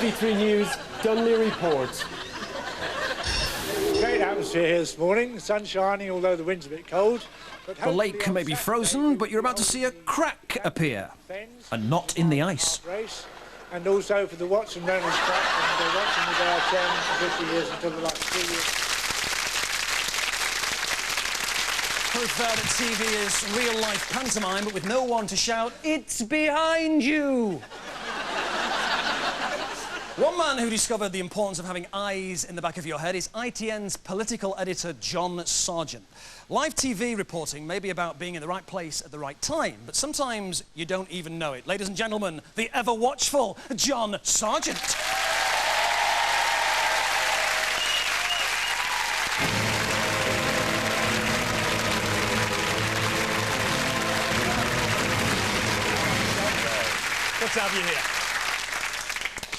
BBC3 News Dunley Report. Great atmosphere here this morning. The sun's shining, although the wind's a bit cold. The lake may be frozen, but you're about to see a crack appear, and not in the ice. And also for the Watson Reynolds Cup, and they're watching the day 10 for 50 years until the last 3 years. Proof that TV is real-life pantomime, but with no one to shout, "It's behind you!" One man who discovered the importance of having eyes in the back of your head is ITN's political editor, John Sargent. Live TV reporting may be about being in the right place at the right time, but sometimes you don't even know it. Ladies and gentlemen, the ever-watchful John Sargent. Good to have you here.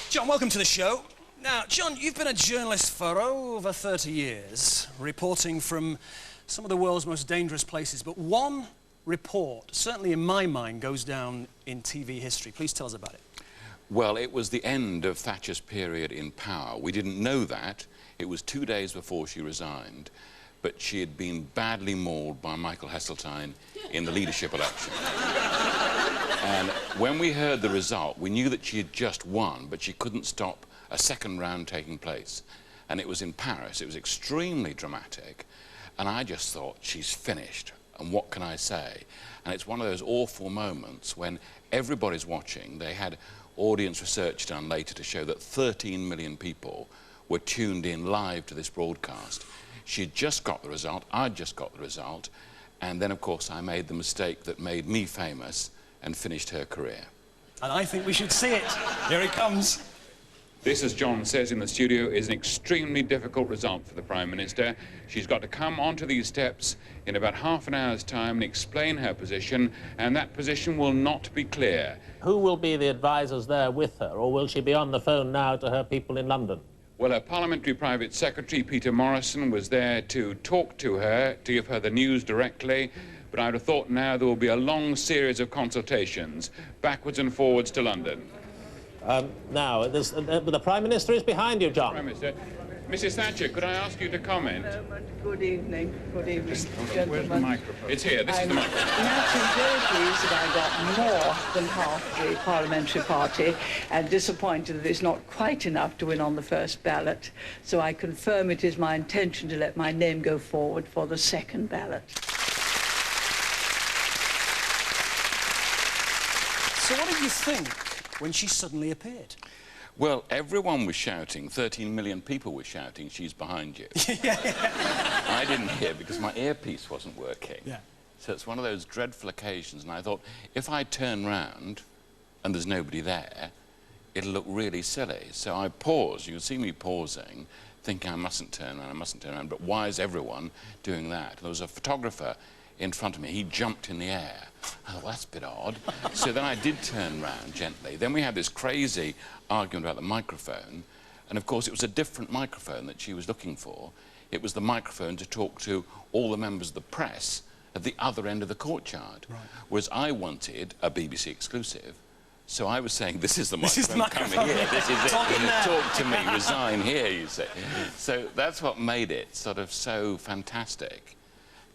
John, welcome to the show. Now, John, you've been a journalist for over 30 years, reporting from some of the world's most dangerous places, but one report, certainly in my mind, goes down in TV history. Please tell us about it. Well, it was the end of Thatcher's period in power. We didn't know that. It was 2 days before she resigned, but she had been badly mauled by Michael Heseltine in the leadership election. And when we heard the result, we knew that she had just won, but she couldn't stop a second round taking place. And it was in Paris. It was extremely dramatic. And I just thought, she's finished. And what can I say? And it's one of those awful moments when everybody's watching. They had audience research done later to show that 13 million people were tuned in live to this broadcast. She had just got the result. I'd just got the result. And then, of course, I made the mistake that made me famous and finished her career. And I think we should see it. Here it comes. This, as John says in the studio, is an extremely difficult result for the Prime Minister. She's got to come onto these steps in about half an hour's time and explain her position, and that position will not be clear. Who will be the advisors there with her, or will she be on the phone now to her people in London? Well, her Parliamentary Private Secretary, Peter Morrison, was there to talk to her, to give her the news directly. But I would have thought now there will be a long series of consultations, backwards and forwards to London. Now, the Prime Minister is behind you, John. Prime Minister. Mrs. Thatcher, could I ask you to comment? Good evening. Good evening, gentlemen. Where's the microphone? It's here. This is the microphone. I'm actually very pleased that I got more than half the parliamentary party and disappointed that it's not quite enough to win on the first ballot. So I confirm it is my intention to let my name go forward for the second ballot. So what did you think when she suddenly appeared? Well, everyone was shouting, 13 million people were shouting, "She's behind you." I didn't hear because my earpiece wasn't working. Yeah. So it's one of those dreadful occasions, and I thought, if I turn round and there's nobody there, it'll look really silly. So I paused. You can see me pausing, thinking I mustn't turn around, but why is everyone doing that? There was a photographer in front of me. He jumped in the air. I thought, that's a bit odd. So then I did turn round gently. Then we had this crazy argument about the microphone, and of course it was a different microphone that she was looking for. It was the microphone to talk to all the members of the press at the other end of the courtyard. Right. Whereas I wanted a BBC exclusive. So I was saying, this is the microphone, come here, this is it, talk to me, resign here, you say. So that's what made it sort of so fantastic.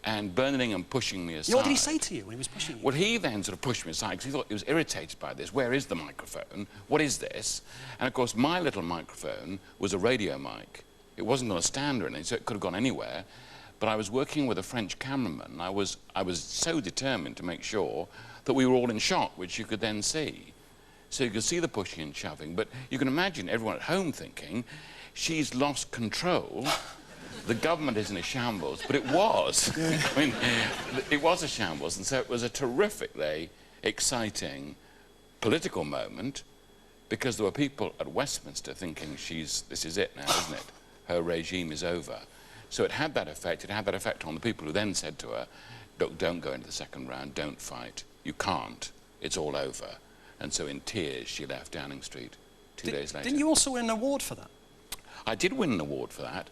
And Birmingham pushing me aside. What did he say to you when he was pushing you? Well, he then sort of pushed me aside because he thought he was irritated by this. Where is the microphone? What is this? And, of course, my little microphone was a radio mic. It wasn't on a stand or anything, so it could have gone anywhere. But I was working with a French cameraman. I was so determined to make sure that we were all in shot, which you could then see. So you could see the pushing and shoving. But you can imagine everyone at home thinking, she's lost control. The government is in a shambles, but it was. I mean, it was a shambles, and so it was a terrifically exciting political moment because there were people at Westminster thinking, this is it now, isn't it? Her regime is over. So it had that effect. It had that effect on the people who then said to her, look, don't go into the second round, don't fight. You can't. It's all over. And so in tears, she left Downing Street 2 days later. Didn't you also win an award for that? I did win an award for that.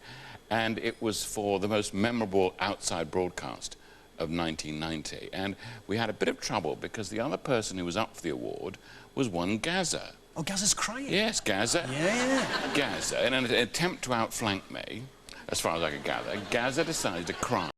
And it was for the most memorable outside broadcast of 1990. And we had a bit of trouble because the other person who was up for the award was one Gaza. Oh, Gazza's crying. Yes, Gazza. Yeah. Gazza, in an attempt to outflank me, as far as I could gather, Gazza decided to cry.